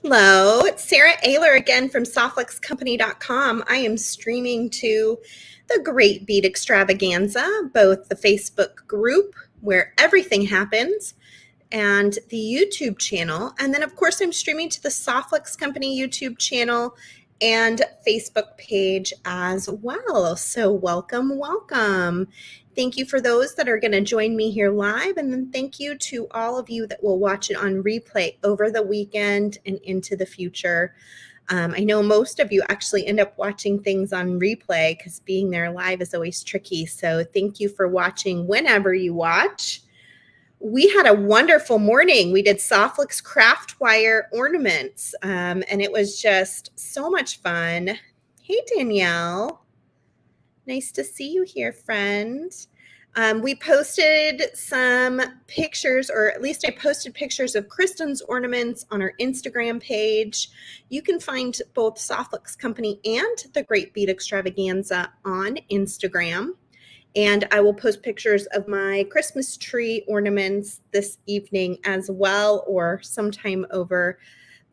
Hello, it's Sara Oehler again from softluxcompany.com. I am streaming to the Great Bead Extravaganza, both the Facebook group where everything happens and the YouTube channel. And then, of course, I'm streaming to the Softlux Company YouTube channel and Facebook page as well. So welcome, welcome. Thank you for those that are going to join me here live. And then thank you to all of you that will watch it on replay over the weekend and into the future. I know most of you actually end up watching things on replay because being there live is always tricky. So thank you for watching whenever you watch. We had a wonderful morning. We did Softlux craft wire ornaments, and it was just so much fun. Hey, Danielle. Nice to see you here, friend. We posted some pictures, or at least I posted pictures of Kristen's ornaments on our Instagram page. You can find both Softlux Company and the Great Bead Extravaganza on Instagram. And I will post pictures of my Christmas tree ornaments this evening as well, or sometime over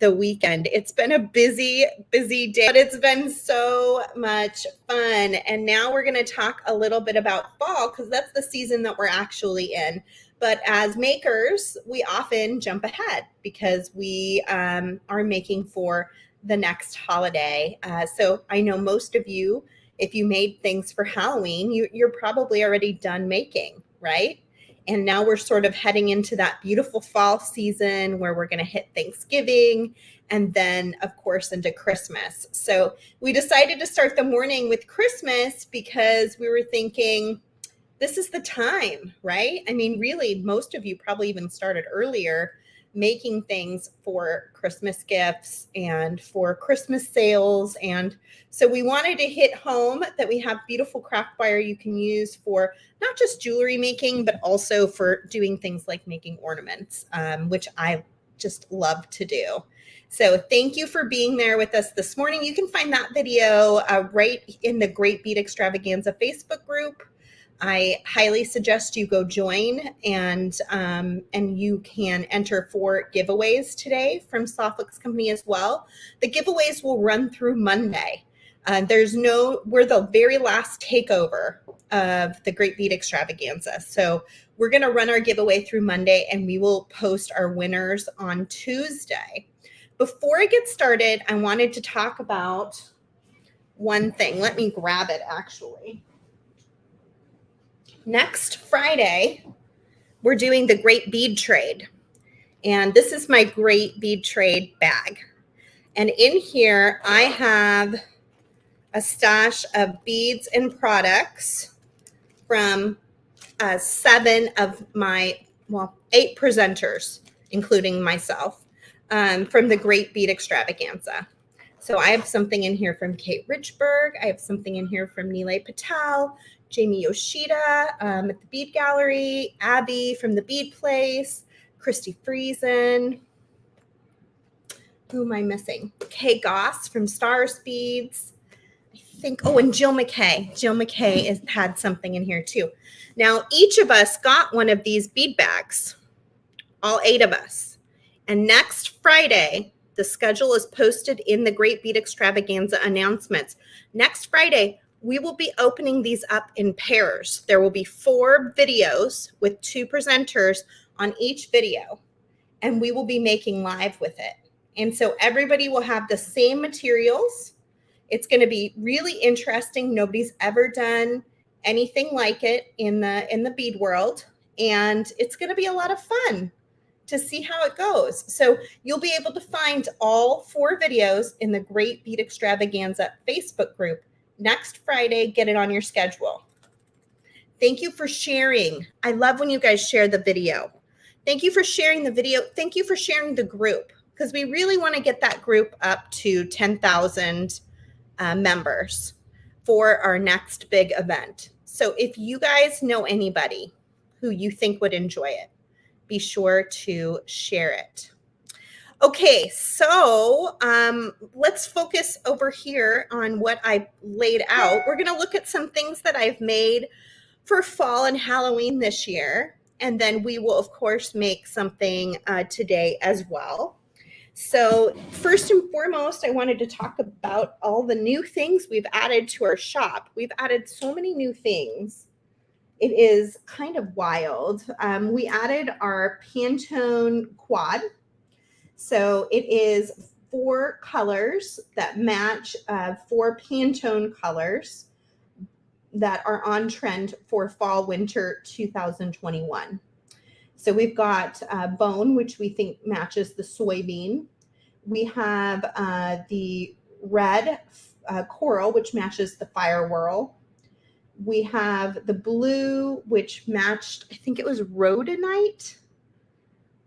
the weekend. It's been a busy day, but it's been so much fun. And now we're going to talk a little bit about fall because that's the season that we're actually in. But as makers, we often jump ahead because we are making for the next holiday. So I know most of you, if you made things for Halloween, you're probably already done making, right? And now we're sort of heading into that beautiful fall season where we're going to hit Thanksgiving and then, of course, into Christmas. So we decided to start the morning with Christmas because we were thinking this is the time, right? I mean, really, most of you probably even started earlier making things for Christmas gifts and for Christmas sales. And so we wanted to hit home that we have beautiful craft wire you can use for not just jewelry making, but also for doing things like making ornaments, which I just love to do. So thank you for being there with us this morning. You can find that video right in the Great Bead Extravaganza Facebook group. I highly suggest you go join, and you can enter for giveaways today from Softlux Company as well. The giveaways will run through Monday. We're the very last takeover of the Great Bead Extravaganza. So we're going to run our giveaway through Monday, and we will post our winners on Tuesday. Before I get started, I wanted to talk about one thing. Let me grab it, actually. Next Friday, we're doing the Great Bead Trade. And this is my Great Bead Trade bag. And in here, I have a stash of beads and products from 7 of my, 8 presenters, including myself, from the Great Bead Extravaganza. So I have something in here from Kate Richburg. I have something in here from Nilay Patel, Jamie Yoshida at the Bead Gallery, Abby from the Bead Place, Christy Friesen. Who am I missing? Kay Goss from Stars Beads. I think, and Jill McKay. Jill McKay has had something in here too. Now, each of us got one of these bead bags, all 8 of us. And next Friday, the schedule is posted in the Great Bead Extravaganza announcements. Next Friday, we will be opening these up in pairs. There will be 4 videos with 2 presenters on each video, and we will be making live with it. And so everybody will have the same materials. It's going to be really interesting. Nobody's ever done anything like it in the bead world, and it's going to be a lot of fun to see how it goes. So you'll be able to find all 4 videos in the Great Bead Extravaganza Facebook group next Friday. Get it on your schedule. Thank you for sharing. I love when you guys share the video. Thank you for sharing the video. Thank you for sharing the group, because we really want to get that group up to 10,000 members for our next big event. So if you guys know anybody who you think would enjoy it, be sure to share it. Okay, so let's focus over here on what I laid out. We're going to look at some things that I've made for fall and Halloween this year, and then we will, of course, make something today as well. So first and foremost, I wanted to talk about all the new things we've added to our shop. We've added so many new things. It is kind of wild. We added our Pantone quad. So it is 4 colors that match 4 Pantone colors that are on trend for fall winter 2021. So we've got bone, which we think matches the soybean. We have the red coral, which matches the fire whirl. We have the blue, which matched, I think it was rhodonite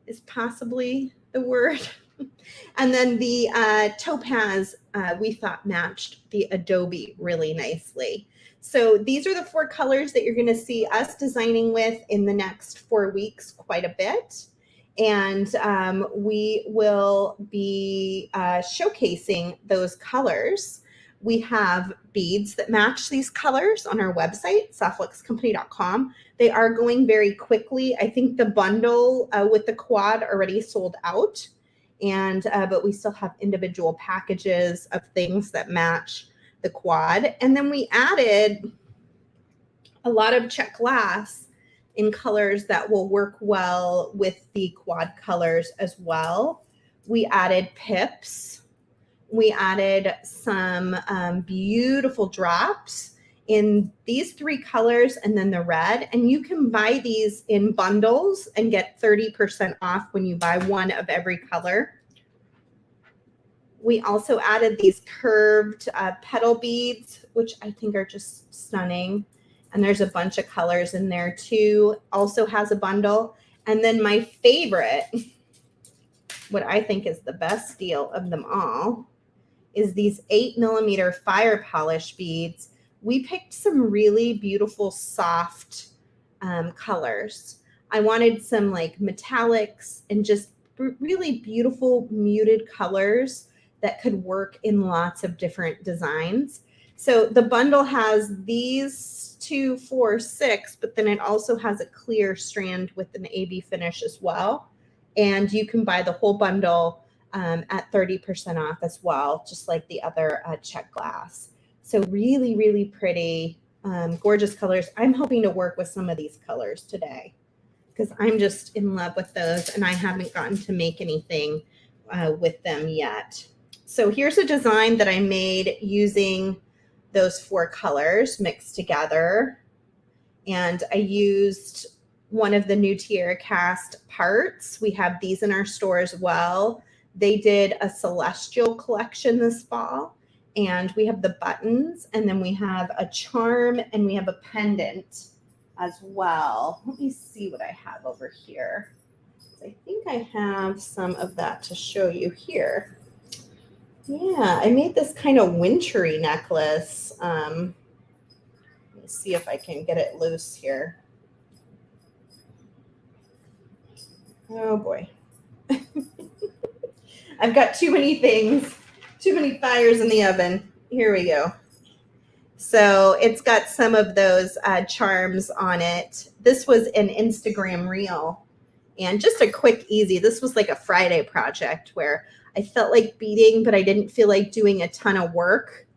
is possibly the word. And then the topaz, we thought matched the adobe really nicely. So these are the 4 colors that you're going to see us designing with in the next 4 weeks quite a bit. And we will be showcasing those colors. We have beads that match these colors on our website, softluxcompany.com. They are going very quickly. I think the bundle with the quad already sold out, and but we still have individual packages of things that match the quad. And then we added a lot of check glass in colors that will work well with the quad colors as well. We added pips. We added some beautiful drops in these 3 colors and then the red. And you can buy these in bundles and get 30% off when you buy one of every color. We also added these curved petal beads, which I think are just stunning. And there's a bunch of colors in there too. Also has a bundle. And then my favorite, what I think is the best deal of them all, is these 8mm fire polish beads. We picked some really beautiful soft colors. I wanted some like metallics and just really beautiful muted colors that could work in lots of different designs. So the bundle has these 2, 4, 6, but then it also has a clear strand with an AB finish as well. And you can buy the whole bundle at 30% off as well, just like the other check glass. So really, really pretty, gorgeous colors. I'm hoping to work with some of these colors today because I'm just in love with those, and I haven't gotten to make anything with them yet. So here's a design that I made using those 4 colors mixed together. And I used one of the new Tierra Cast parts. We have these in our store as well. They did a celestial collection this fall, and we have the buttons, and then we have a charm, and we have a pendant as well. Let me see what I have over here. I think I have some of that to show you here. Yeah, I made this kind of wintry necklace. Let me see if I can get it loose here. Oh boy. I've got too many things, too many fires in the oven. Here we go. So it's got some of those charms on it. This was an Instagram reel, and just a quick, easy. This was like a Friday project where I felt like beading, but I didn't feel like doing a ton of work.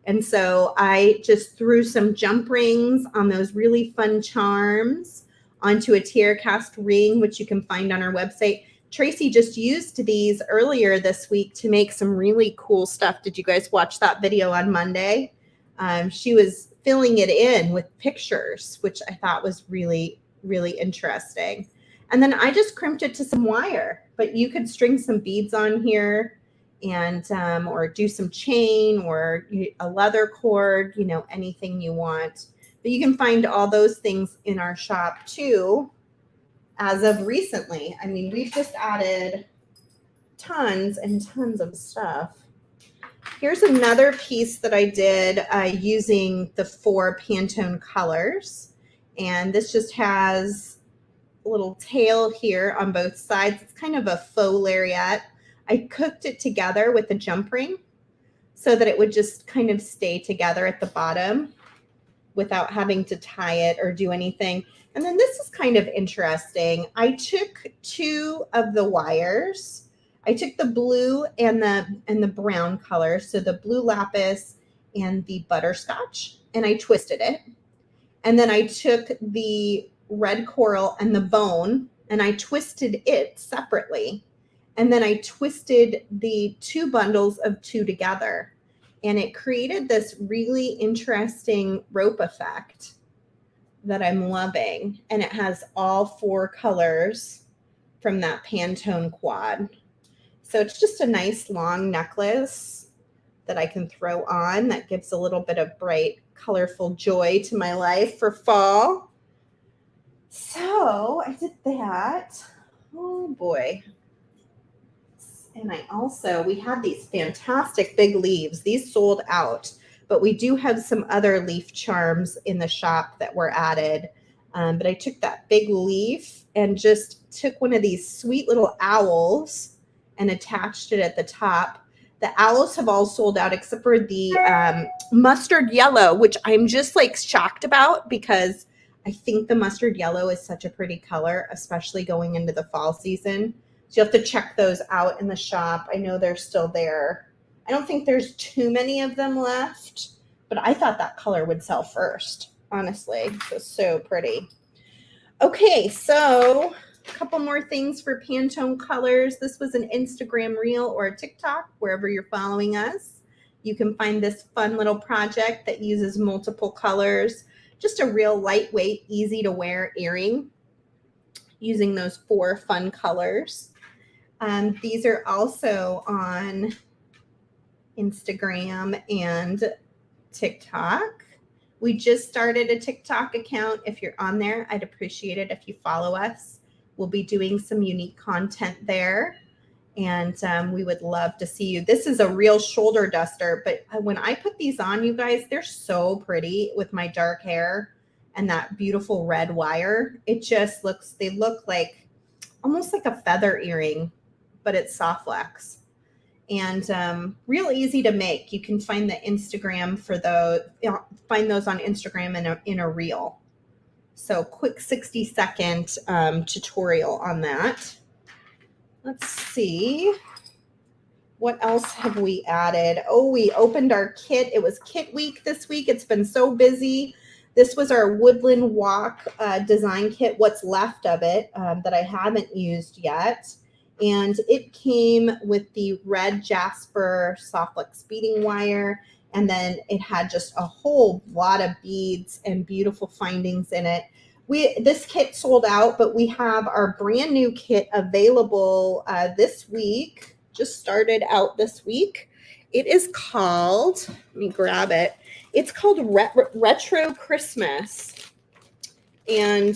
And so I just threw some jump rings on those really fun charms onto a Tierra Cast ring, which you can find on our website. Tracy just used these earlier this week to make some really cool stuff. Did you guys watch that video on Monday? She was filling it in with pictures, which I thought was really, really interesting. And then I just crimped it to some wire, but you could string some beads on here and or do some chain or a leather cord, you know, anything you want. But you can find all those things in our shop too. As of recently, I mean, we've just added tons and tons of stuff. Here's another piece that I did using the 4 Pantone colors. And this just has a little tail here on both sides. It's kind of a faux lariat. I cooked it together with a jump ring so that it would just kind of stay together at the bottom without having to tie it or do anything. And then this is kind of interesting. I took 2 of the wires I took the blue and the brown color, so the blue lapis and the butterscotch, and I twisted it. And then I took the red coral and the bone, and I twisted it separately. And then I twisted the two bundles of two together. And it created this really interesting rope effect that I'm loving. And it has all four colors from that Pantone quad. So it's just a nice long necklace that I can throw on that gives a little bit of bright, colorful joy to my life for fall. So I did that. Oh boy. And we had these fantastic big leaves. These sold out, but we do have some other leaf charms in the shop that were added. But I took that big leaf and just took one of these sweet little owls and attached it at the top. The owls have all sold out except for the mustard yellow, which I'm just like shocked about because I think the mustard yellow is such a pretty color, especially going into the fall season. So you have to check those out in the shop. I know they're still there. I don't think there's too many of them left, but I thought that color would sell first, honestly. So pretty. Okay, so a couple more things for Pantone colors. This was an Instagram reel or a TikTok, wherever you're following us. You can find this fun little project that uses multiple colors. Just a real lightweight, easy to wear earring using those four fun colors. These are also on Instagram and TikTok. We just started a TikTok account. If you're on there, I'd appreciate it if you follow us. We'll be doing some unique content there, and we would love to see you. This is a real shoulder duster, but when I put these on, you guys, they're so pretty with my dark hair and that beautiful red wire. It just they look like almost like a feather earring, but it's soft flex and real easy to make. You can find the Instagram for those, find those on Instagram in a reel. So quick 60-second tutorial on that. Let's see. What else have we added? Oh, we opened our kit. It was kit week this week. It's been so busy. This was our Woodland Walk design kit, what's left of it that I haven't used yet. And it came with the red jasper soft flex beading wire. And then it had just a whole lot of beads and beautiful findings in it. This kit sold out, but we have our brand new kit available this week. Just started out this week. It is called, let me grab it. It's called Retro Christmas. And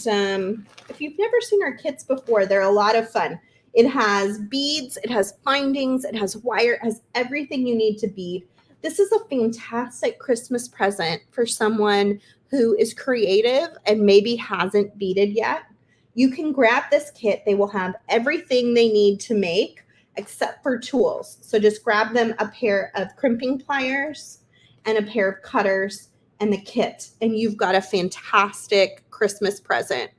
if you've never seen our kits before, they're a lot of fun. It has beads, it has findings, it has wire, it has everything you need to bead. This is a fantastic Christmas present for someone who is creative and maybe hasn't beaded yet. You can grab this kit. They will have everything they need to make except for tools. So just grab them a pair of crimping pliers and a pair of cutters and the kit, and you've got a fantastic Christmas present.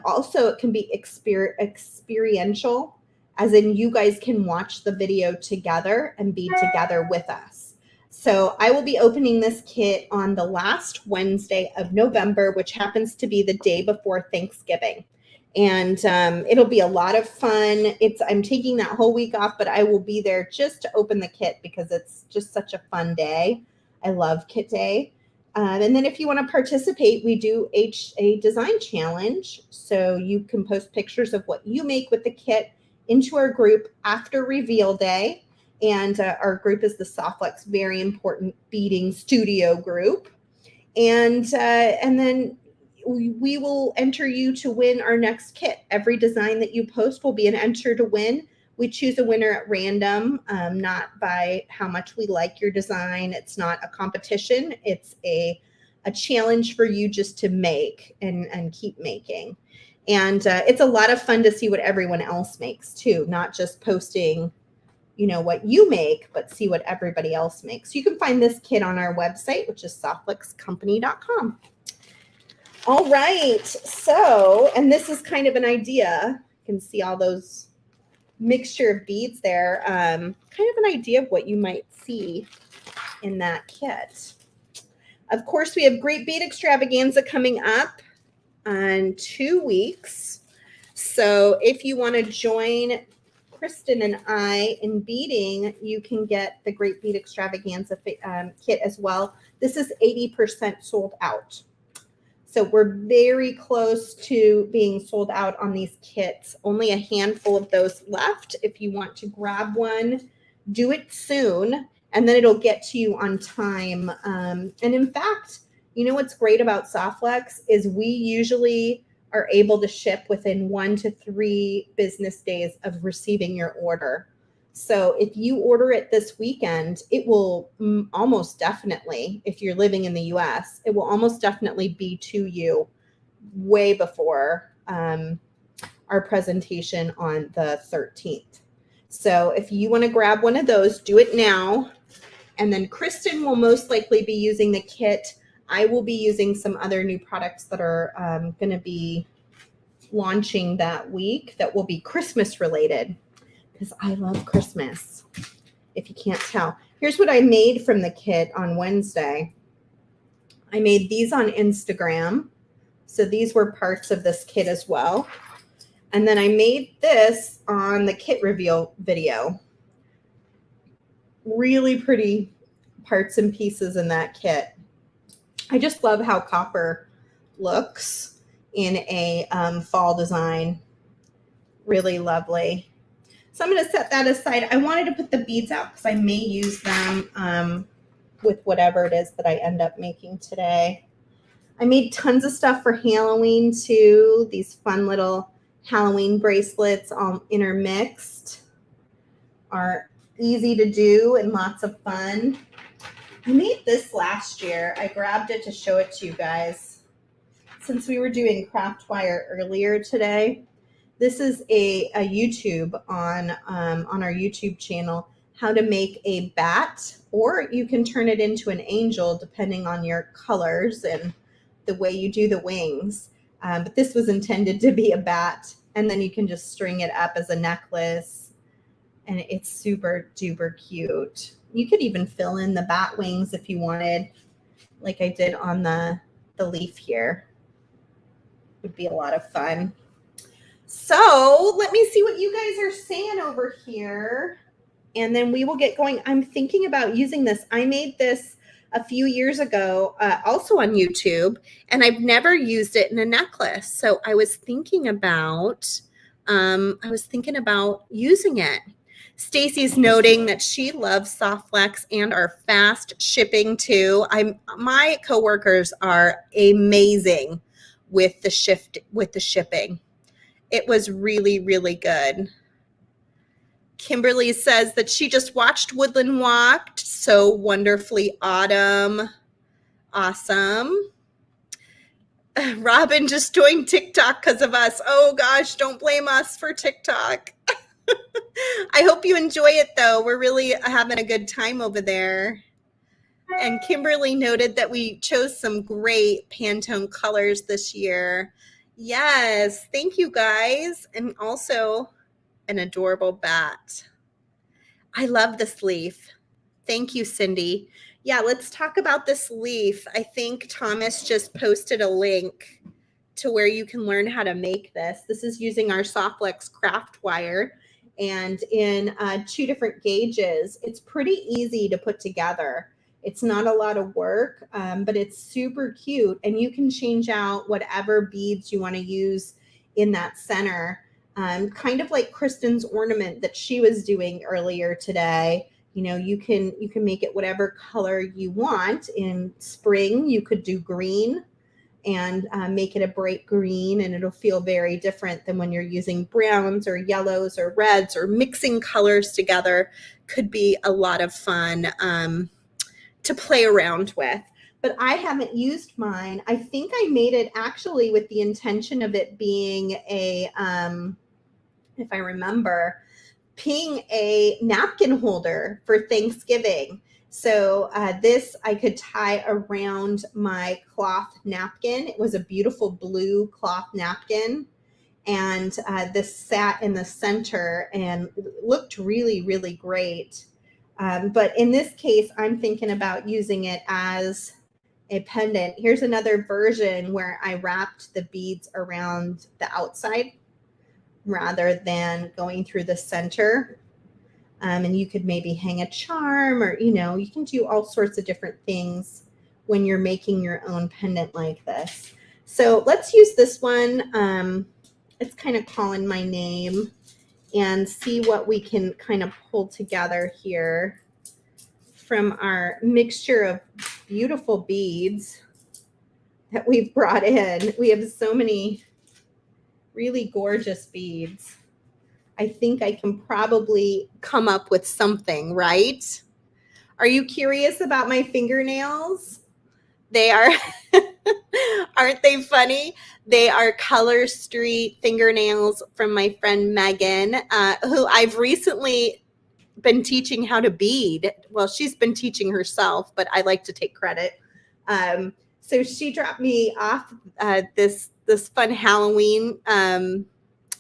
Also, it can be experiential, as in you guys can watch the video together and be together with us. So I will be opening this kit on the last Wednesday of November, which happens to be the day before Thanksgiving. And it'll be a lot of fun. I'm taking that whole week off, but I will be there just to open the kit because it's just such a fun day. I love Kit Day. And then if you want to participate, we do a design challenge. So you can post pictures of what you make with the kit into our group after reveal day. And our group is the Softflex Very Important Beading Studio group. And then we will enter you to win our next kit. Every design that you post will be an enter to win. We choose a winner at random, not by how much we like your design. It's not a competition. It's a challenge for you just to make and keep making. And it's a lot of fun to see what everyone else makes too, not just posting, what you make, but see what everybody else makes. You can find this kit on our website, which is softflexcompany.com. All right. So, and this is kind of an idea. You can see all those mixture of beads there, kind of an idea of what you might see in that kit. Of course, we have Great Bead Extravaganza coming up in 2 weeks. So if you want to join Kristen and I in beading, you can get the Great Bead Extravaganza kit as well. This is 80% sold out. So we're very close to being sold out on these kits. Only a handful of those left. If you want to grab one, do it soon, and then it'll get to you on time. And in fact, you know what's great about Softflex is we usually are able to ship within 1 to 3 business days of receiving your order. So if you order it this weekend, it will almost definitely, if you're living in the US, it will almost definitely be to you way before our presentation on the 13th. So if you want to grab one of those, do it now. And then Kristen will most likely be using the kit. I will be using some other new products that are going to be launching that week that will be Christmas related, because I love Christmas, if you can't tell. Here's what I made from the kit on Wednesday. I made these on Instagram. So these were parts of this kit as well. And then I made this on the kit reveal video. Really pretty parts and pieces in that kit. I just love how copper looks in a fall design. Really lovely. So I'm going to set that aside. I wanted to put the beads out because I may use them with whatever it is that I end up making today. I made tons of stuff for Halloween too. These fun little Halloween bracelets all intermixed are easy to do and lots of fun. I made this last year. I grabbed it to show it to you guys. Since we were doing craft wire earlier today, this is a YouTube on our YouTube channel, how to make a bat, or you can turn it into an angel depending on your colors and the way you do the wings. But this was intended to be a bat, and then you can just string it up as a necklace, and it's super duper cute. You could even fill in the bat wings if you wanted, like I did on the leaf here. Would be a lot of fun. So let me see what you guys are saying over here, and then we will get going. I'm thinking about using this. I made this a few years ago, also on YouTube, and I've never used it in a necklace. So I was thinking about using it. Stacy's noting that she loves Softflex and our fast shipping too. My coworkers are amazing with the shipping. It was really, really good. Kimberly says that she just watched Woodland Walked. So wonderfully autumn. Awesome. Robin just joined TikTok because of us. Oh gosh, don't blame us for TikTok. I hope you enjoy it though. We're really having a good time over there. And Kimberly noted that we chose some great Pantone colors this year. Yes, thank you guys. And also an adorable bat. I love this leaf. Thank you, Cindy. Yeah, let's talk about this leaf. I think Thomas just posted a link to where you can learn how to make this. This is using our Softflex craft wire and in 2 different gauges. It's pretty easy to put together. It's not a lot of work, but it's super cute. And you can change out whatever beads you want to use in that center. Kind of like Kristen's ornament that she was doing earlier today. You know, you can make it whatever color you want. In spring, you could do green and make it a bright green, and it'll feel very different than when you're using browns or yellows or reds, or mixing colors together could be a lot of fun to play around with. But I haven't used mine. I think I made it actually with the intention of it being a, if I remember, being a napkin holder for Thanksgiving. So this I could tie around my cloth napkin. It was a beautiful blue cloth napkin. and this sat in the center and looked really, really great. But in this case, I'm thinking about using it as a pendant. Here's another version where I wrapped the beads around the outside rather than going through the center. And you could maybe hang a charm, or, you can do all sorts of different things when you're making your own pendant like this. So let's use this one. It's kind of calling my name, and see what we can kind of pull together here from our mixture of beautiful beads that we've brought in. We have so many really gorgeous beads. I think I can probably come up with something, right? Are you curious about my fingernails? They are, aren't they funny? They are Color Street fingernails from my friend Megan, who I've recently been teaching how to bead. Well, she's been teaching herself, but I like to take credit. So she dropped me off this fun Halloween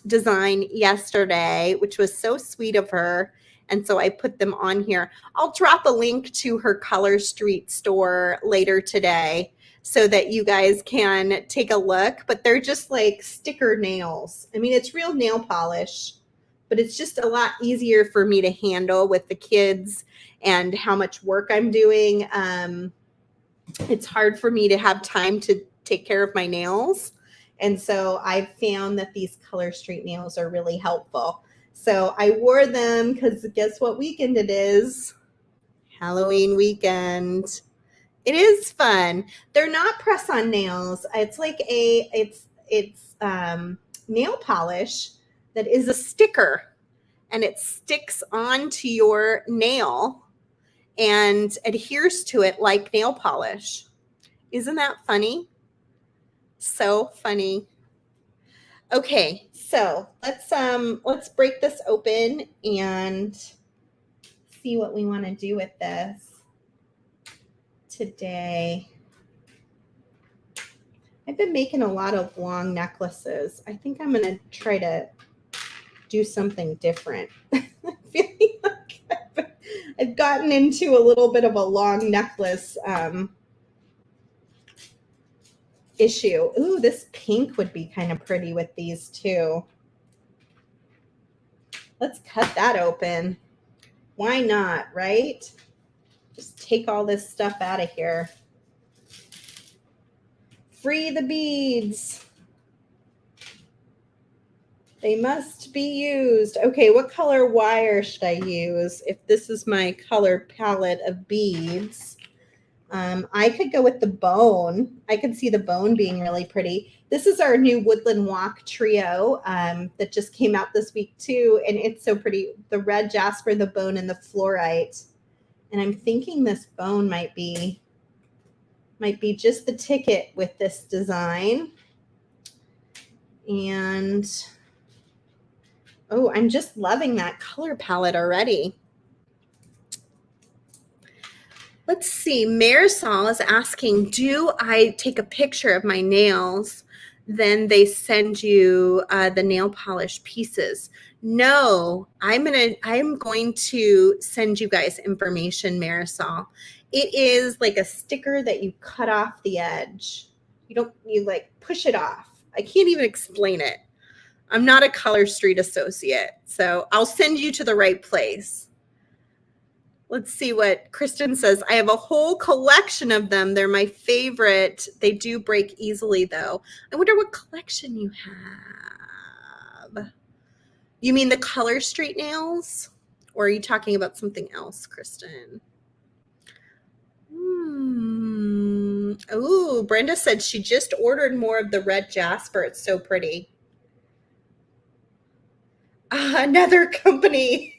design yesterday, which was so sweet of her. And so I put them on here. I'll drop a link to her Color Street store later today so that you guys can take a look. But they're just like sticker nails. I mean, it's real nail polish, but it's just a lot easier for me to handle with the kids and how much work I'm doing. It's hard for me to have time to take care of my nails. And so I've found that these Color Street nails are really helpful. So I wore them because guess what weekend it is? Halloween weekend. It is fun. They're not press-on nails. It's like it's nail polish that is a sticker, and it sticks onto your nail and adheres to it like nail polish. Isn't that funny? So funny. Okay, so let's break this open and see what we want to do with this today. I've been making a lot of long necklaces. I think I'm going to try to do something different. Feeling like I've gotten into a little bit of a long necklace issue. Ooh, this pink would be kind of pretty with these too. Let's cut that open. Why not, right? Just take all this stuff out of here. Free the beads. They must be used. Okay, what color wire should I use if this is my color palette of beads? I could go with the bone. I could see the bone being really pretty. This is our new Woodland Walk trio that just came out this week too, and it's so pretty. The red jasper, the bone, and the fluorite. And I'm thinking this bone might be just the ticket with this design. And oh, I'm just loving that color palette already. Let's see. Marisol is asking, do I take a picture of my nails, then they send you the nail polish pieces? No, I'm going to send you guys information, Marisol. It is like a sticker that you cut off the edge. You like push it off. I can't even explain it. I'm not a Color Street associate, so I'll send you to the right place. Let's see what Kristen says. I have a whole collection of them. They're my favorite. They do break easily, though. I wonder what collection you have. You mean the Color Street nails? Or are you talking about something else, Kristen? Oh, Brenda said she just ordered more of the red jasper. It's so pretty. Another company.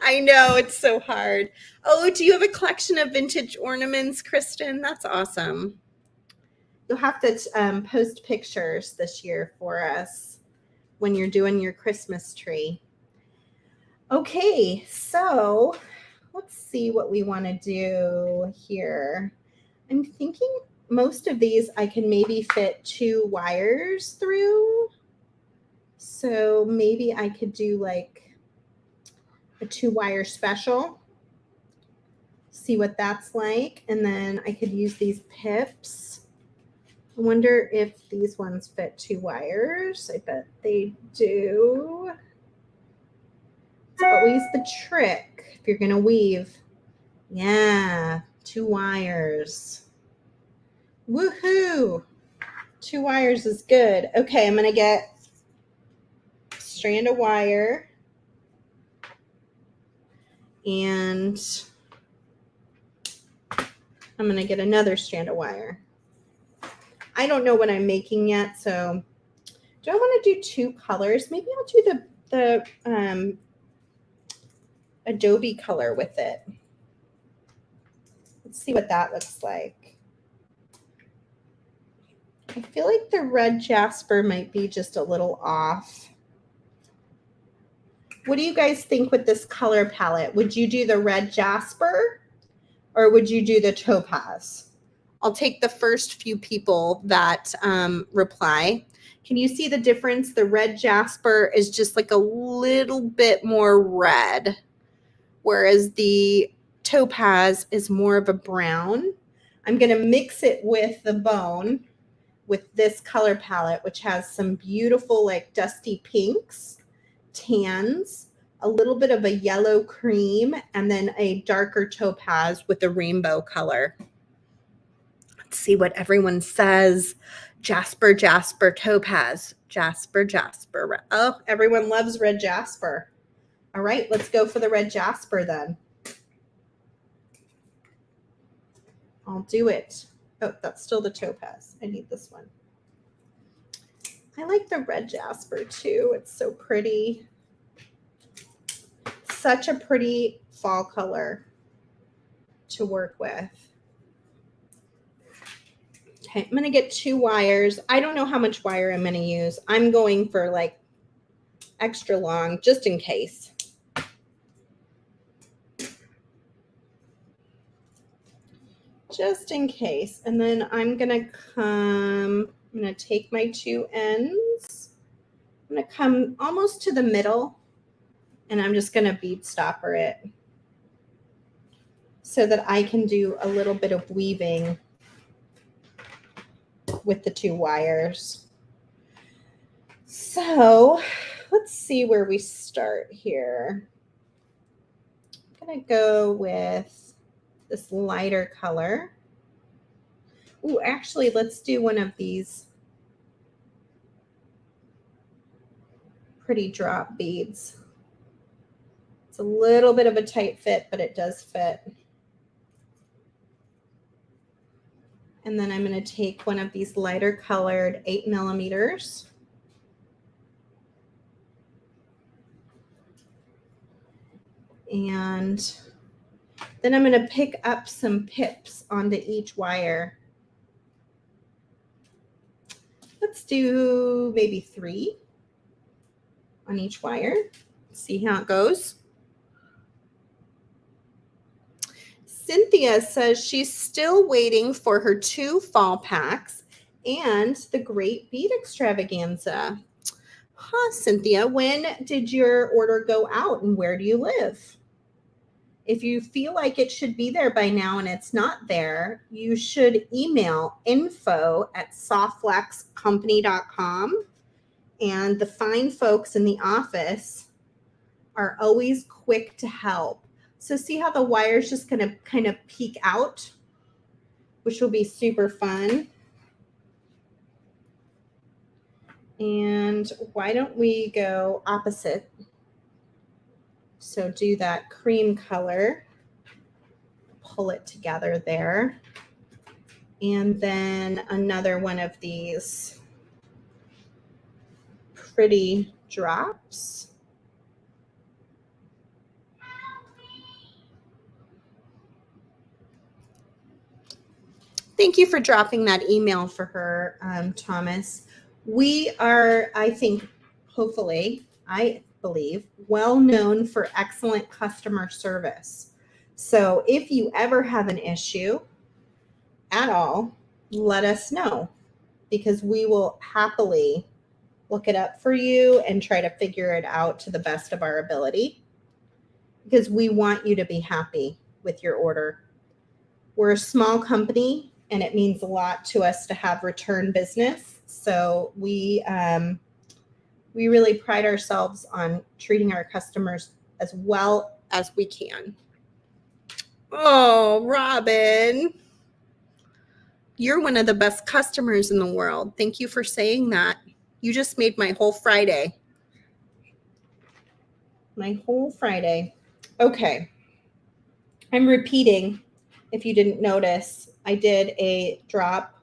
I know, it's so hard. Oh, do you have a collection of vintage ornaments, Kristen? That's awesome. You'll have to post pictures this year for us when you're doing your Christmas tree. Okay, so let's see what we want to do here. I'm thinking most of these I can maybe fit 2 wires through. So maybe I could do like a 2-wire special, see what that's like. And then I could use these pips. I wonder if these ones fit 2 wires. I bet they do. It's always the trick if you're going to weave. Yeah, 2 wires. Woohoo! 2 wires is good. Okay, I'm going to get a strand of wire and I'm going to get another strand of wire. I don't know what I'm making yet, so do I want to do 2 colors? Maybe I'll do the Adobe color with it. Let's see what that looks like. I feel like the red jasper might be just a little off. What do you guys think with this color palette? Would you do the red jasper or would you do the topaz? I'll take the first few people that reply. Can you see the difference? The red jasper is just like a little bit more red, whereas the topaz is more of a brown. I'm going to mix it with the bone with this color palette, which has some beautiful like dusty pinks, tans, a little bit of a yellow cream, and then a darker topaz with a rainbow color. Let's see what everyone says. Jasper, jasper, topaz, jasper, jasper. Oh, everyone loves red jasper. All right, let's go for the red jasper then. I'll do it. Oh, that's still the topaz. I need this one. I like the red jasper too. It's so pretty. Such a pretty fall color to work with. Okay, I'm going to get 2 wires. I don't know how much wire I'm going to use. I'm going for like extra long just in case. Just in case. And then I'm going to take my 2 ends. I'm going to come almost to the middle and I'm just going to bead stopper it so that I can do a little bit of weaving with the 2 wires. So let's see where we start here. I'm going to go with this lighter color. Ooh, actually, let's do one of these pretty drop beads. It's a little bit of a tight fit, but it does fit. And then I'm going to take one of these lighter colored 8 millimeters. And then I'm going to pick up some pips onto each wire. Let's do maybe 3 on each wire. See how it goes. Cynthia says she's still waiting for her 2 fall packs and the Great Bead Extravaganza. Huh, Cynthia, when did your order go out and where do you live? If you feel like it should be there by now and it's not there, you should email info@softflexcompany.com, and the fine folks in the office are always quick to help. So see how the wire's just going to kind of peek out, which will be super fun. And why don't we go opposite? So do that cream color, pull it together there. And then another one of these pretty drops. Thank you for dropping that email for her, Thomas. We are, I think, hopefully, I believe, well known for excellent customer service. So if you ever have an issue at all, let us know because we will happily look it up for you and try to figure it out to the best of our ability, because we want you to be happy with your order. We're a small company and it means a lot to us to have return business. So we really pride ourselves on treating our customers as well as we can. Oh, Robin, you're one of the best customers in the world. Thank you for saying that. You just made my whole Friday. My whole Friday. Okay. I'm repeating. If you didn't notice, I did a drop.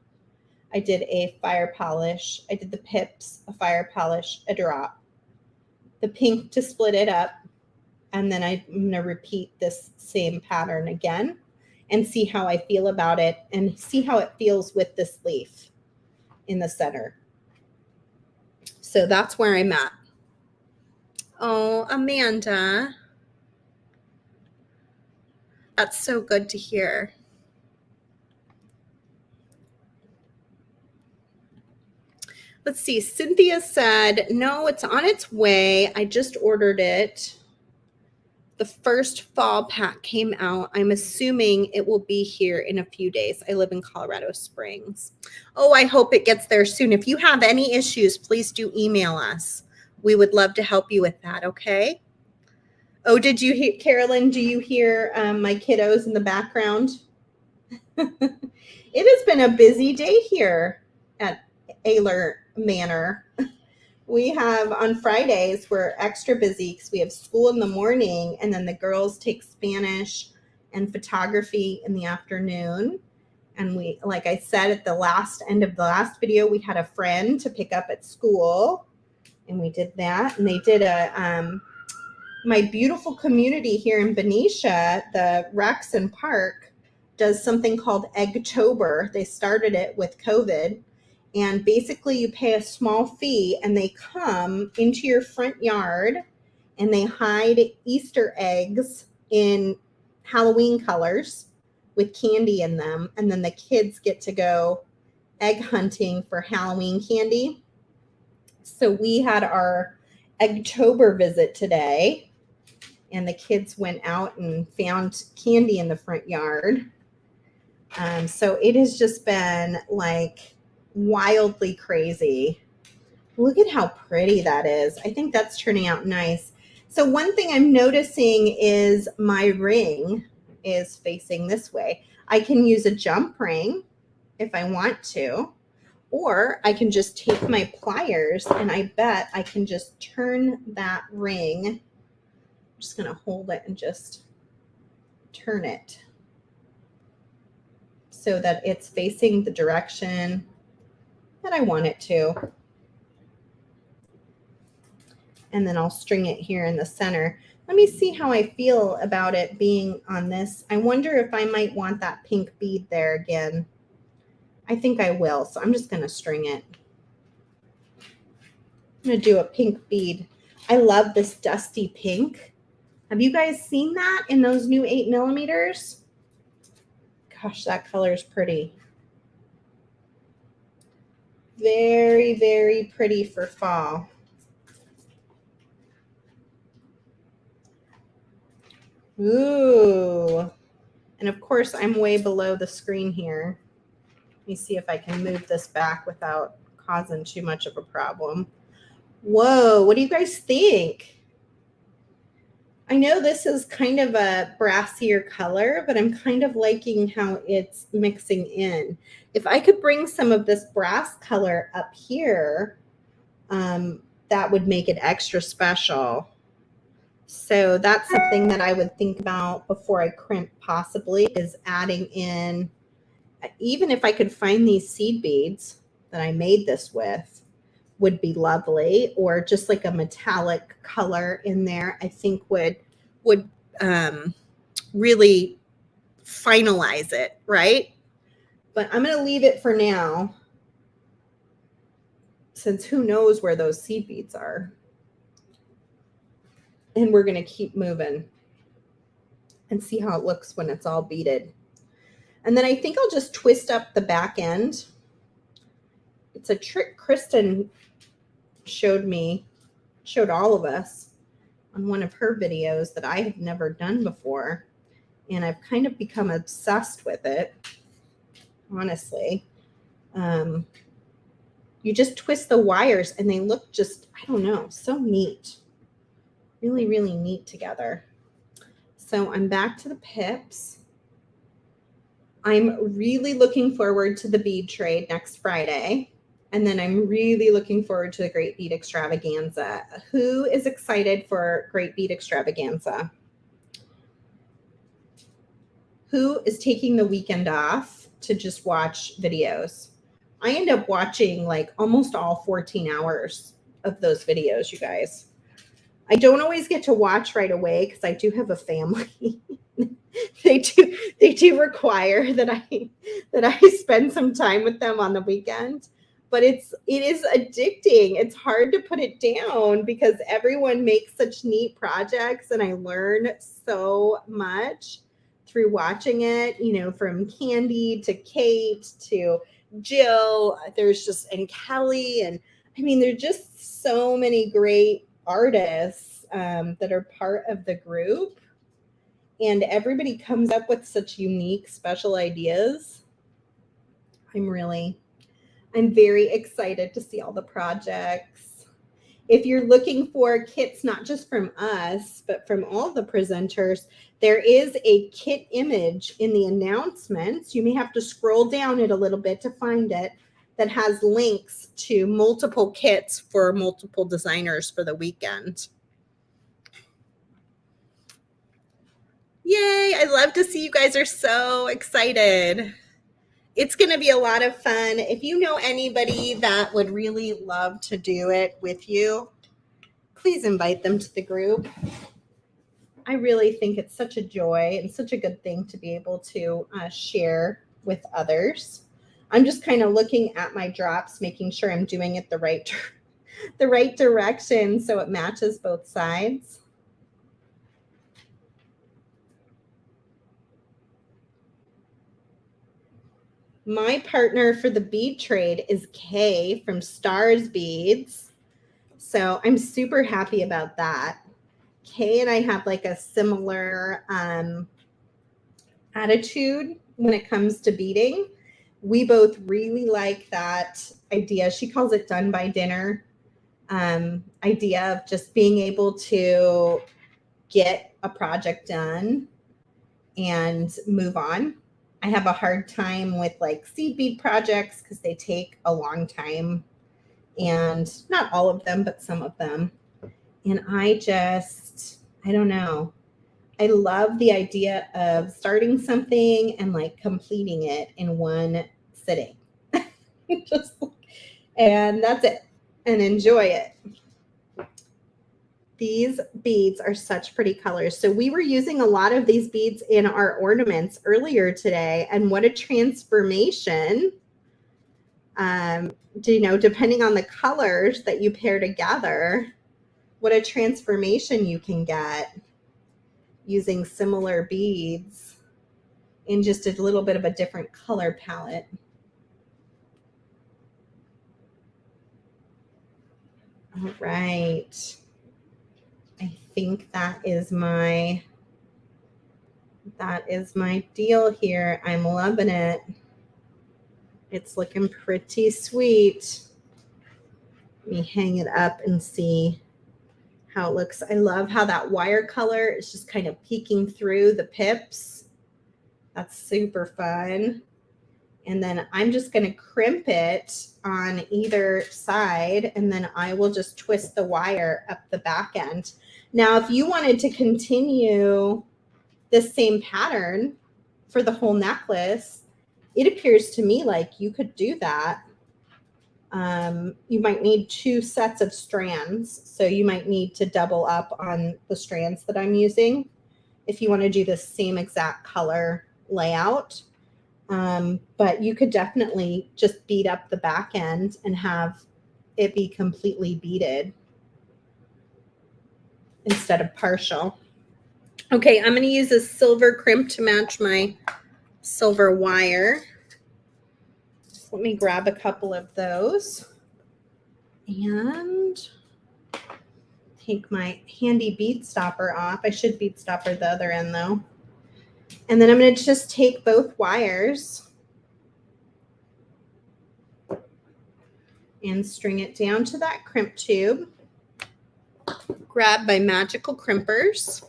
I did a fire polish. I did the pips, a fire polish, a drop. The pink to split it up. And then I'm going to repeat this same pattern again and see how I feel about it and see how it feels with this leaf in the center. So that's where I'm at. Oh, Amanda. That's so good to hear. Let's see. Cynthia said, no, it's on its way. I just ordered it. The first fall pack came out. I'm assuming it will be here in a few days. I live in Colorado Springs. Oh, I hope it gets there soon. If you have any issues, please do email us. We would love to help you with that, okay? Oh, did you hear, Carolyn, do you hear my kiddos in the background? It has been a busy day here at Oehler Manor. We have on Fridays, we're extra busy because we have school in the morning and then the girls take Spanish and photography in the afternoon. And we, like I said, at the end of the last video, we had a friend to pick up at school and we did that. And they did my beautiful community here in Benicia, the Rex and Park, does something called Eggtober. They started it with COVID. And basically you pay a small fee and they come into your front yard and they hide Easter eggs in Halloween colors with candy in them. And then the kids get to go egg hunting for Halloween candy. So we had our Eggtober visit today and the kids went out and found candy in the front yard. So it has just been like wildly crazy. Look at how pretty that is. I think that's turning out nice. So one thing I'm noticing is my ring is facing this way. I can use a jump ring if I want to, or I can just take my pliers and I bet I can just turn that ring. I'm just going to hold it and just turn it so that it's facing the direction that I want it to. And then I'll string it here in the center. Let me see how I feel about it being on this. I wonder if I might want that pink bead there again. I think I will, so I'm just going to string it. I'm going to do a pink bead. I love this dusty pink. Have you guys seen that in those new 8mm? Gosh, that color is pretty. Very, very pretty for fall. Ooh. And of course, I'm way below the screen here. Let me see if I can move this back without causing too much of a problem. Whoa, what do you guys think? I know this is kind of a brassier color, but I'm kind of liking how it's mixing in. If I could bring some of this brass color up here, that would make it extra special. So that's something that I would think about before I crimp possibly, is adding in, even if I could find these seed beads that I made this with, would be lovely, or just like a metallic color in there, I think would really finalize it, right? But I'm going to leave it for now, since who knows where those seed beads are. And we're going to keep moving and see how it looks when it's all beaded. And then I think I'll just twist up the back end. It's a trick Kristen showed all of us on one of her videos that I have never done before. And I've kind of become obsessed with it, honestly. You just twist the wires and they look just, I don't know, so neat. Really, really neat together. So I'm back to the pips. I'm really looking forward to the bead trade next Friday. And then I'm really looking forward to the Great Bead Extravaganza. Who is excited for Great Bead Extravaganza? Who is taking the weekend off to just watch videos? I end up watching like almost all 14 hours of those videos, you guys. I don't always get to watch right away because I do have a family. they do require that I spend some time with them on the weekend. But it is addicting. It's hard to put it down because everyone makes such neat projects, and I learn so much through watching it, you know, from Candy to Kate to Jill. And Kelly, and I mean, there's just so many great artists that are part of the group, and everybody comes up with such unique, special ideas. I'm very excited to see all the projects. If you're looking for kits, not just from us, but from all the presenters, there is a kit image in the announcements. You may have to scroll down it a little bit to find it, that has links to multiple kits for multiple designers for the weekend. Yay, I love to see you guys are so excited. It's going to be a lot of fun. If you know anybody that would really love to do it with you, please invite them to the group. I really think it's such a joy and such a good thing to be able to share with others. I'm just kind of looking at my drops, making sure I'm doing it the right direction so it matches both sides. My partner for the bead trade is Kay from Stars Beads. So I'm super happy about that. Kay and I have like a similar attitude when it comes to beading. We both really like that idea. She calls it done by dinner idea of just being able to get a project done and move on. I have a hard time with like seed bead projects because they take a long time, and not all of them, but some of them. And I don't know. I love the idea of starting something and like completing it in one sitting. And that's it. And enjoy it. These beads are such pretty colors. So we were using a lot of these beads in our ornaments earlier today, and what a transformation. Depending on the colors that you pair together, what a transformation you can get using similar beads in just a little bit of a different color palette. All right. I think that is my deal here. I'm loving it. It's looking pretty sweet. Let me hang it up and see how it looks. I love how that wire color is just kind of peeking through the pips. That's super fun. And then I'm just going to crimp it on either side, and then I will just twist the wire up the back end. Now, if you wanted to continue this same pattern for the whole necklace, it appears to me like you could do that. You might need 2 sets of strands, so you might need to double up on the strands that I'm using if you want to do the same exact color layout. But you could definitely just bead up the back end and have it be completely beaded instead of partial. Okay, I'm going to use a silver crimp to match my silver wire. Just let me grab a couple of those. And take my handy bead stopper off. I should bead stopper the other end though. And then I'm going to just take both wires and string it down to that crimp tube. Grab my magical crimpers.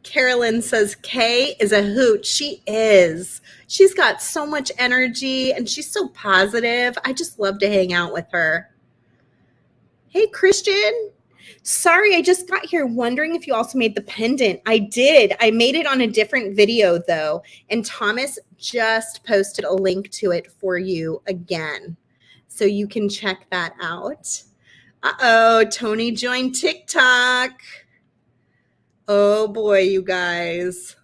Carolyn says Kay is a hoot. She is. She's got so much energy and she's so positive. I just love to hang out with her. Hey, Christian. Sorry, I just got here wondering if you also made the pendant. I did. I made it on a different video, though, and Thomas just posted a link to it for you again, so you can check that out. Uh-oh, Tony joined TikTok. Oh, boy, you guys.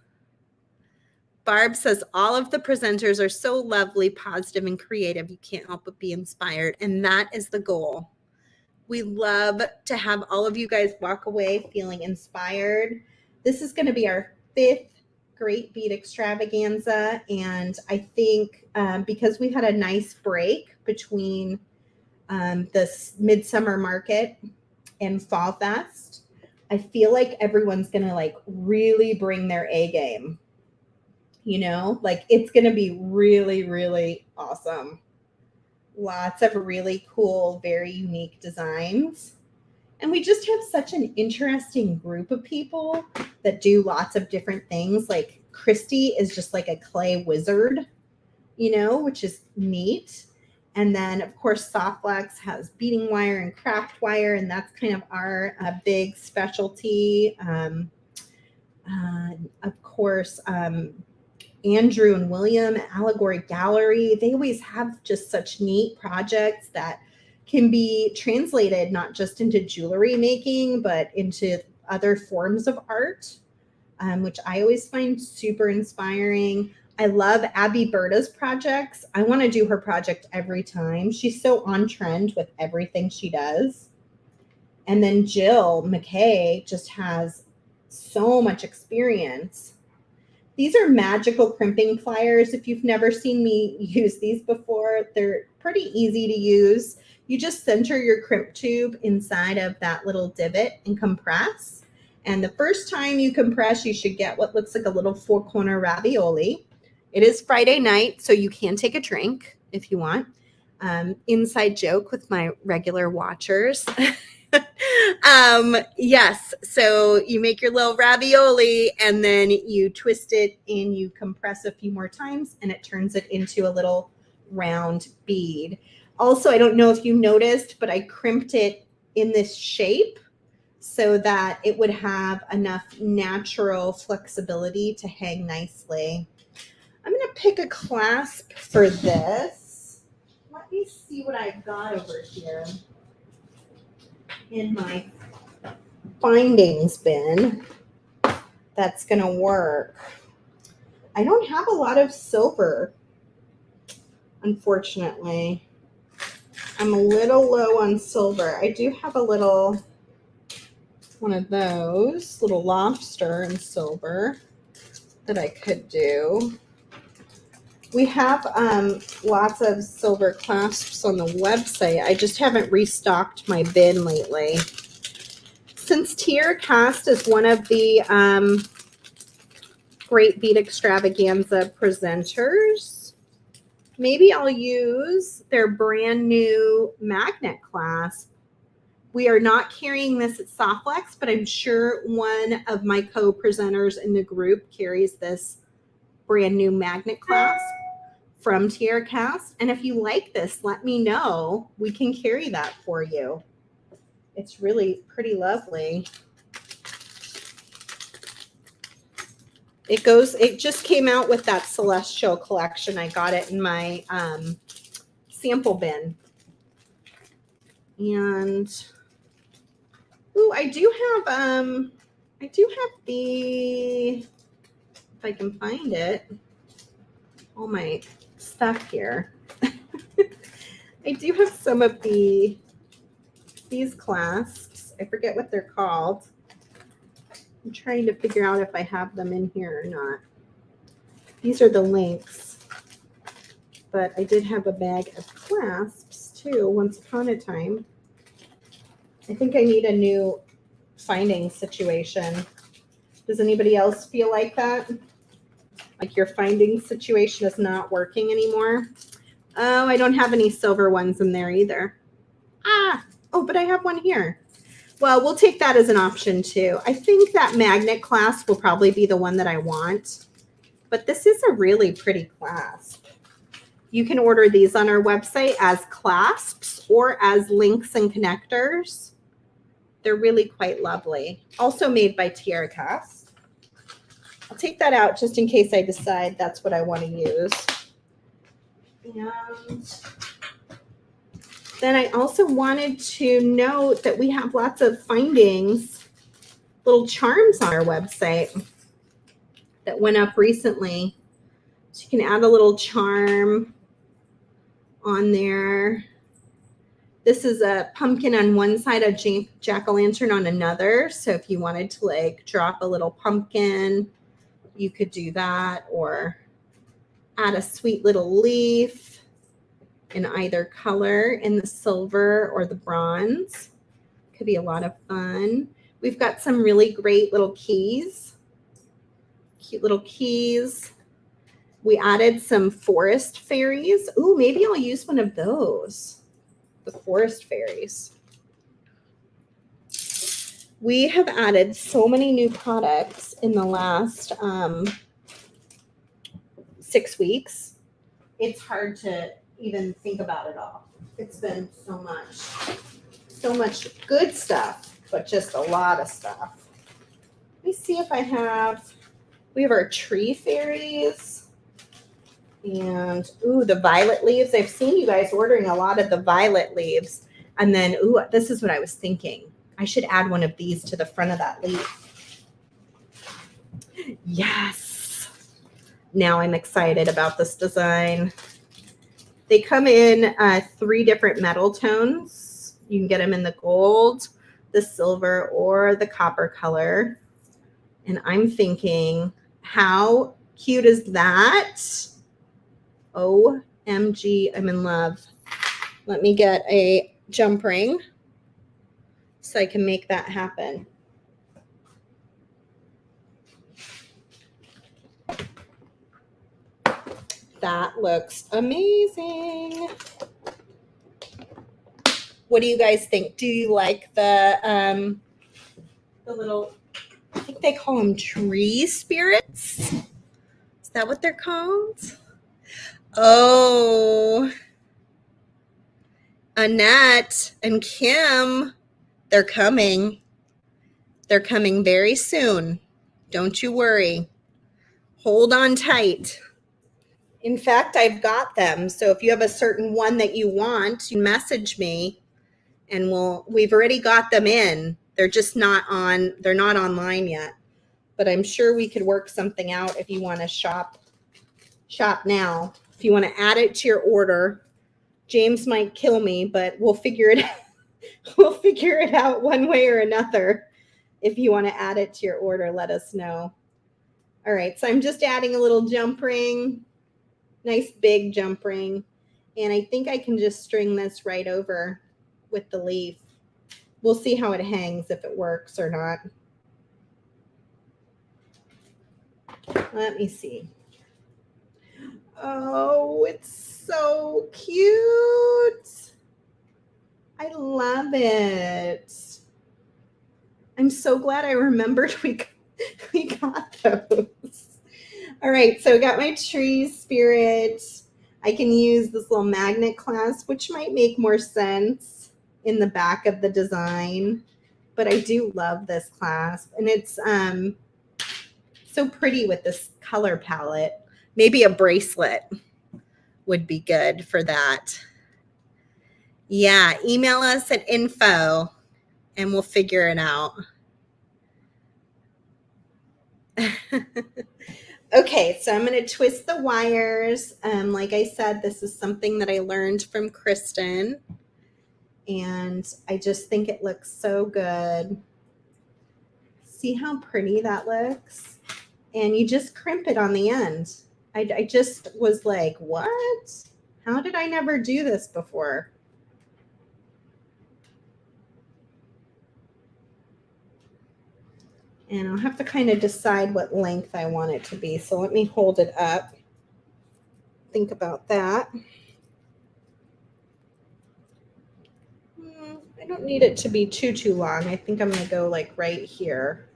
Barb says, all of the presenters are so lovely, positive, and creative. You can't help but be inspired, and that is the goal. We love to have all of you guys walk away feeling inspired. This is going to be our 5th Great Bead Extravaganza. And I think because we had a nice break between this Midsummer Market and Fall Fest, I feel like everyone's going to like really bring their A game. You know, like it's going to be really, really awesome. Lots of really cool, very unique designs. And we just have such an interesting group of people that do lots of different things. Like Christy is just like a clay wizard, you know, which is neat. And then, of course, Softflex has beading wire and craft wire, and that's kind of our big specialty. Of course, Andrew and William at Allegory Gallery, they always have just such neat projects that can be translated not just into jewelry making, but into other forms of art, which I always find super inspiring. I love Abby Berta's projects. I want to do her project every time. She's so on trend with everything she does. And then Jill McKay just has so much experience. These are magical crimping pliers. If you've never seen me use these before, they're pretty easy to use. You just center your crimp tube inside of that little divot and compress. And the first time you compress, you should get what looks like a little 4-corner ravioli. It is Friday night, so you can take a drink if you want. Inside joke with my regular watchers. Yes, so you make your little ravioli and then you twist it and you compress a few more times and it turns it into a little round bead. Also, I don't know if you noticed, but I crimped it in this shape so that it would have enough natural flexibility to hang nicely. I'm going to pick a clasp for this. Let me see what I've got over here in my findings bin that's going to work. I don't have a lot of silver, unfortunately. I'm a little low on silver. I do have a little one of those, little lobster in silver that I could do. We have lots of silver clasps on the website. I just haven't restocked my bin lately. Since Tierra Cast is one of the Great Bead Extravaganza presenters, maybe I'll use their brand new magnet clasp. We are not carrying this at Softflex, but I'm sure one of my co-presenters in the group carries this brand new magnet clasp from Tierra Cast. And if you like this, let me know. We can carry that for you. It's really pretty lovely. It just came out with that Celestial collection. I got it in my sample bin. And ooh, I do have the, if I can find it, all my stuff here. I do have some of these clasps. I forget what they're called. I'm trying to figure out if I have them in here or not. These are the links. but I did have a bag of clasps too once upon a time. I think I need a new finding situation. Does anybody else feel like that? Like your finding situation is not working anymore? Oh, I don't have any silver ones in there either. Ah, oh, but I have one here. Well, we'll take that as an option too. I think that magnet clasp will probably be the one that I want, but this is a really pretty clasp. You can order these on our website as clasps or as links and connectors. They're really quite lovely. Also made by Tiara Cast. I'll take that out just in case I decide that's what I want to use. And then I also wanted to note that we have lots of findings, little charms on our website that went up recently. So you can add a little charm on there. This is a pumpkin on one side, a jack-o'-lantern on another. So if you wanted to like drop a little pumpkin, you could do that, or add a sweet little leaf in either color, in the silver or the bronze. Could be a lot of fun. We've got some really great little keys, cute little keys. We added some forest fairies. Ooh, maybe I'll use one of those, the forest fairies. We have added so many new products in the last 6 weeks. It's hard to even think about it all. It's been so much good stuff, but just a lot of stuff. Let me see if we have our tree fairies and the violet leaves. I've seen you guys ordering a lot of the violet leaves. And then, this is what I was thinking. I should add one of these to the front of that leaf. Yes. Now I'm excited about this design. They come in 3 different metal tones. You can get them in the gold, the silver, or the copper color. And I'm thinking, how cute is that? OMG, I'm in love. Let me get a jump ring so I can make that happen. That looks amazing. What do you guys think? Do you like the little, I think they call them tree spirits? Is that what they're called? Oh, Annette and Kim, they're coming. They're coming very soon. Don't you worry. Hold on tight. In fact, I've got them. So if you have a certain one that you want, you message me and we've already got them in. They're just not they're not online yet. But I'm sure we could work something out if you want to shop now. If you want to add it to your order, James might kill me, but we'll figure it out one way or another. If you want to add it to your order, let us know. All right, so I'm just adding a little jump ring. Nice big jump ring. And I think I can just string this right over with the leaf. We'll see how it hangs, if it works or not. Let me see. Oh, it's so cute. I love it. I'm so glad I remembered we got those. All right, so I got my tree spirit. I can use this little magnet clasp, which might make more sense in the back of the design. But I do love this clasp. And it's so pretty with this color palette. Maybe a bracelet would be good for that. Yeah, email us at info and we'll figure it out. Okay, so I'm going to twist the wires. Like I said, this is something that I learned from Kristen. And I just think it looks so good. See how pretty that looks? And you just crimp it on the end. I just was like, what? How did I never do this before? And I'll have to kind of decide what length I want it to be. So let me hold it up. Think about that. I don't need it to be too long. I think I'm going to go like right here.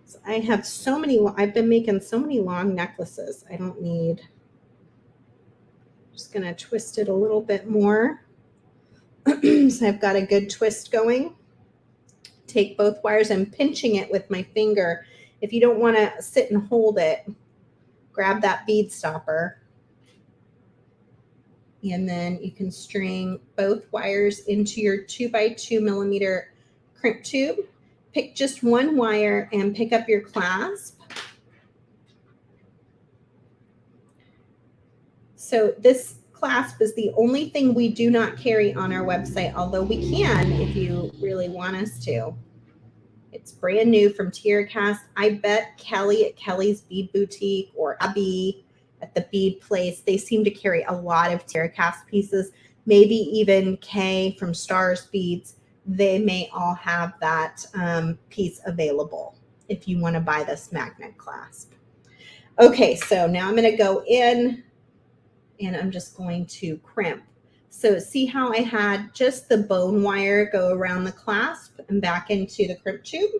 So I have so many, I've been making so many long necklaces. I don't need, just going to twist it a little bit more. So I've got a good twist going. Take both wires. I'm pinching it with my finger. If you don't want to sit and hold it, grab that bead stopper. And then you can string both wires into your 2x2 millimeter crimp tube. Pick just one wire and pick up your clasp. So this clasp is the only thing we do not carry on our website, although we can if you really want us to. It's brand new from TierraCast. I bet Kelly at Kelly's Bead Boutique or Abby at the Bead Place, they seem to carry a lot of TierraCast pieces. Maybe even Kay from Stars Beads. They may all have that piece available if you want to buy this magnet clasp. Okay, so now I'm going to go in and I'm just going to crimp. So see how I had just the bone wire go around the clasp and back into the crimp tube?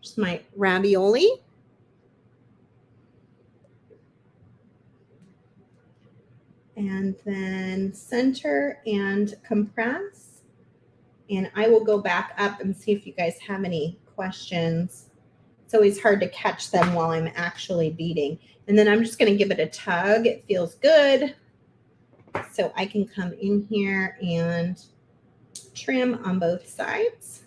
Just my ravioli. And then center and compress. And I will go back up and see if you guys have any questions. It's always hard to catch them while I'm actually beading. And then I'm just going to give it a tug. It feels good. So I can come in here and trim on both sides.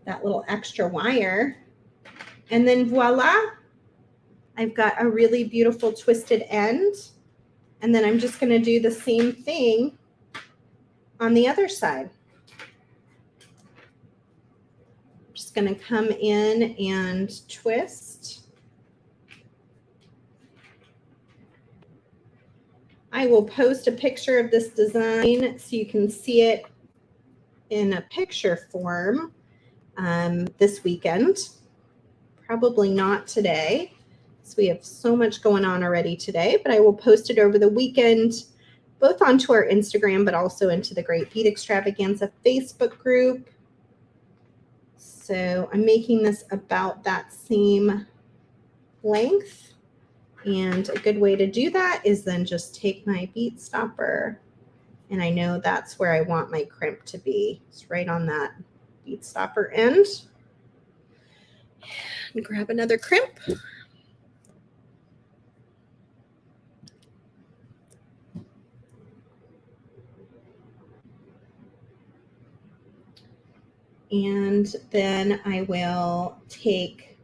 That little extra wire. And then voila, I've got a really beautiful twisted end. And then I'm just going to do the same thing on the other side. Just going to come in and twist. I will post a picture of this design so you can see it in a picture form this weekend. Probably not today, because we have so much going on already today, but I will post it over the weekend, both onto our Instagram, but also into the Great Bead Extravaganza Facebook group. So I'm making this about that same length. And a good way to do that is then just take my bead stopper, and I know that's where I want my crimp to be. It's right on that bead stopper end. And grab another crimp. And then I will take,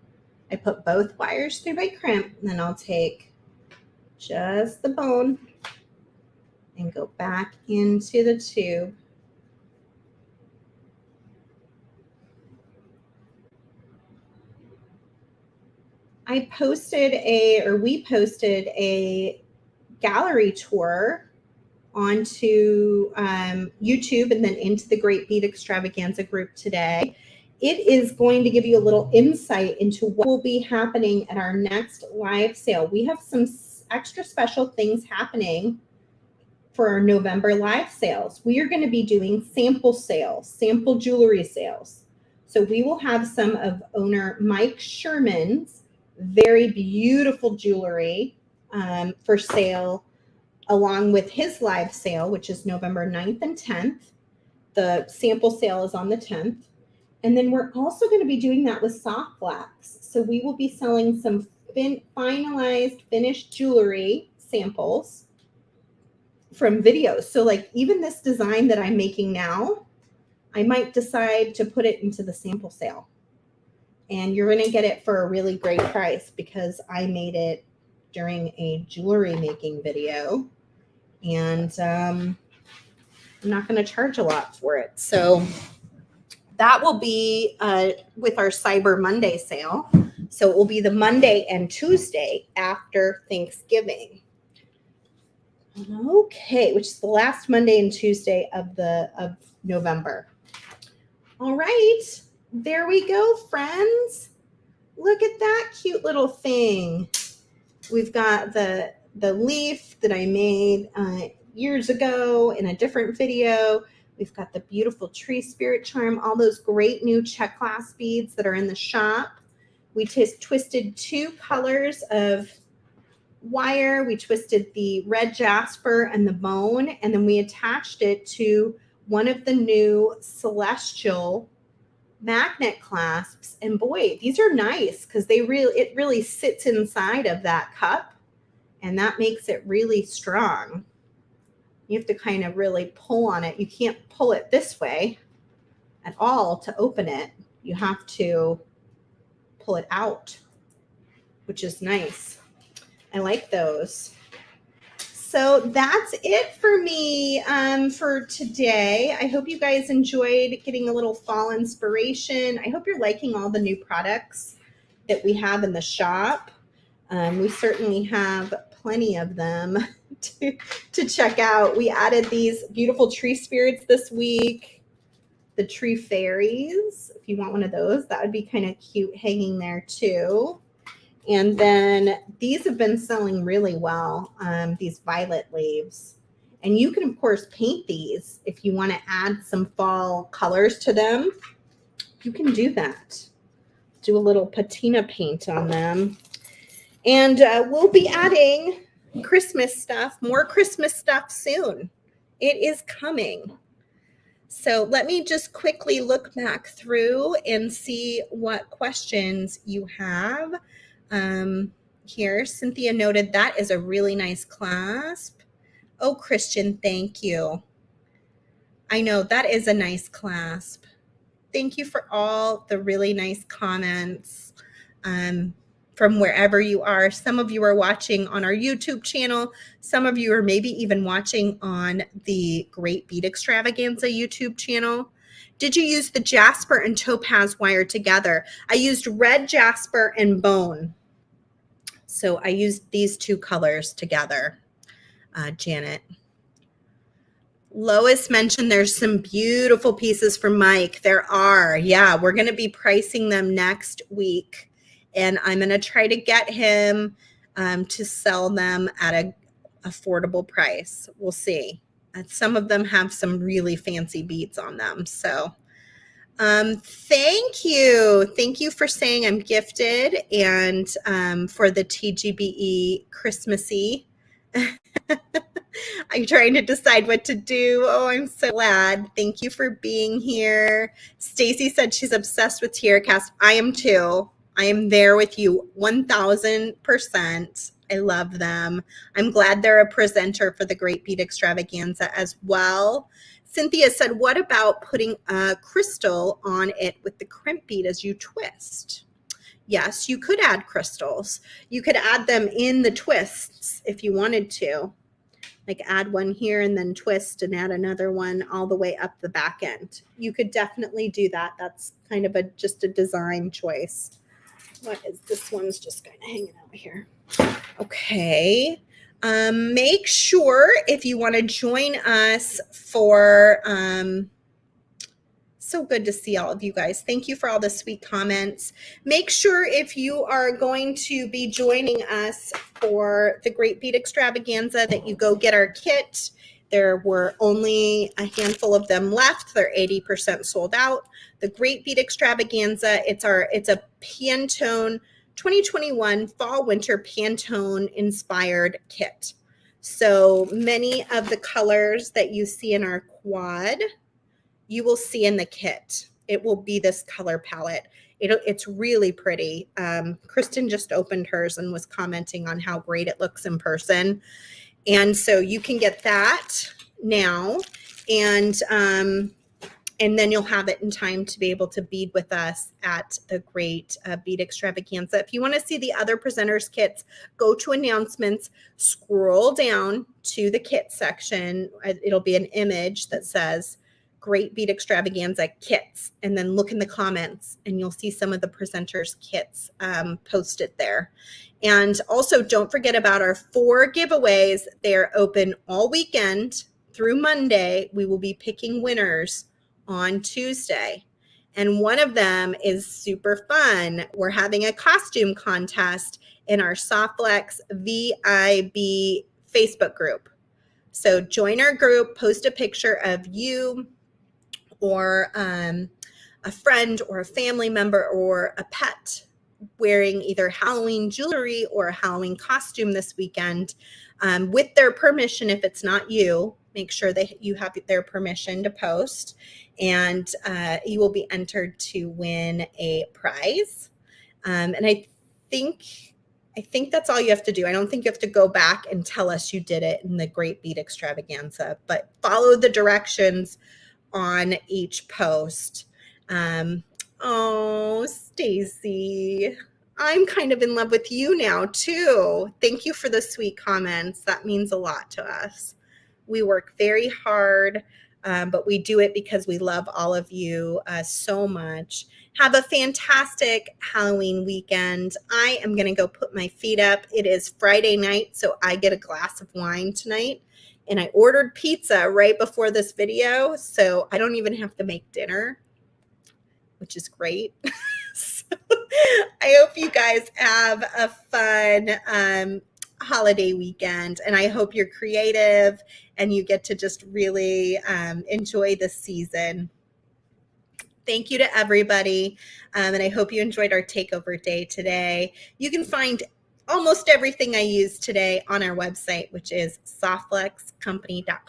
I put both wires through my crimp, and then I'll take just the bone and go back into the tube. We posted a gallery tour onto YouTube and then into the Great Bead Extravaganza group today. It is going to give you a little insight into what will be happening at our next live sale. We have some extra special things happening for our November live sales. We are going to be doing sample sales, sample jewelry sales. So we will have some of owner Mike Sherman's very beautiful jewelry for sale, along with his live sale, which is November 9th and 10th. The sample sale is on the 10th. And then we're also going to be doing that with soft blacks. So we will be selling some finalized finished jewelry samples from videos. So like even this design that I'm making now, I might decide to put it into the sample sale. And you're going to get it for a really great price because I made it during a jewelry making video. And I'm not going to charge a lot for it. So that will be with our Cyber Monday sale. So it will be the Monday and Tuesday after Thanksgiving. Okay, which is the last Monday and Tuesday of November. All right, there we go, friends. Look at that cute little thing. We've got the leaf that I made years ago in a different video. We've got the beautiful tree spirit charm, all those great new check glass beads that are in the shop. We twisted 2 colors of wire. We twisted the red jasper and the bone, and then we attached it to one of the new celestial magnet clasps. And boy, these are nice because it really sits inside of that cup, and that makes it really strong. You have to kind of really pull on it. You can't pull it this way at all to open it. You have to pull it out, which is nice. I like those. So that's it for me for today. I hope you guys enjoyed getting a little fall inspiration. I hope you're liking all the new products that we have in the shop. We certainly have plenty of them to check out. We added these beautiful tree spirits this week, the tree fairies. If you want one of those, that would be kind of cute hanging there too. And then these have been selling really well, these violet leaves. And you can, of course, paint these if you want to add some fall colors to them. You can do that. Do a little patina paint on them. And we'll be adding Christmas stuff, more Christmas stuff soon. It is coming. So let me just quickly look back through and see what questions you have. Here, Cynthia noted that is a really nice clasp. Oh, Christian, thank you. I know that is a nice clasp. Thank you for all the really nice comments from wherever you are. Some of you are watching on our YouTube channel. Some of you are maybe even watching on the Great Bead Extravaganza YouTube channel. Did you use the jasper and topaz wire together? I used red jasper and bone. So I used these 2 colors together, Janet. Lois mentioned there's some beautiful pieces for Mike. There are. Yeah, we're going to be pricing them next week. And I'm going to try to get him to sell them at an affordable price. We'll see. Some of them have some really fancy beads on them. So thank you. Thank you for saying I'm gifted and for the TGBE Christmassy. I'm trying to decide what to do. Oh, I'm so glad. Thank you for being here. Stacy said she's obsessed with TierraCast. I am too. I am there with you 1000%. I love them. I'm glad they're a presenter for the Great Bead Extravaganza as well. Cynthia said, what about putting a crystal on it with the crimp bead as you twist? Yes, you could add crystals. You could add them in the twists if you wanted to. Like add one here and then twist and add another one all the way up the back end. You could definitely do that. That's kind of just a design choice. What is this one's just kind of hanging out here. Okay. Make sure if you want to join us for so good to see all of you guys. Thank you for all the sweet comments. Make sure if you are going to be joining us for the Great Bead Extravaganza that you go get our kit. There were only a handful of them left. They're 80% sold out. The Great Bead Extravaganza, it's a Pantone 2021 fall winter Pantone inspired kit. So many of the colors that you see in our quad, you will see in the kit. It will be this color palette. It's really pretty. Kristen just opened hers and was commenting on how great it looks in person. And so you can get that now, and then you'll have it in time to be able to bead with us at the Great Bead Extravaganza. If you want to see the other presenters' kits, go to announcements, scroll down to the kit section. It'll be an image that says Great Bead Extravaganza kits, and then look in the comments and you'll see some of the presenters kits posted there. And also don't forget about our 4 giveaways. They're open all weekend through Monday. We will be picking winners on Tuesday. And one of them is super fun. We're having a costume contest in our Softflex VIB Facebook group. So join our group, post a picture of you or a friend or a family member or a pet wearing either Halloween jewelry or a Halloween costume this weekend with their permission. If it's not you, make sure that you have their permission to post, and you will be entered to win a prize. And I think that's all you have to do. I don't think you have to go back and tell us you did it in the Great Bead Extravaganza, but follow the directions on each post. Oh, Stacy, I'm kind of in love with you now too. Thank you for the sweet comments. That means a lot to us. We work very hard, but we do it because we love all of you so much. Have a fantastic Halloween weekend. I am going to go put my feet up. It is Friday night, so I get a glass of wine tonight. And I ordered pizza right before this video, so I don't even have to make dinner, which is great. So I hope you guys have a fun holiday weekend, and I hope you're creative and you get to just really enjoy this season. Thank you to everybody, and I hope you enjoyed our takeover day today. You can find almost everything I used today on our website, which is softflexcompany.com.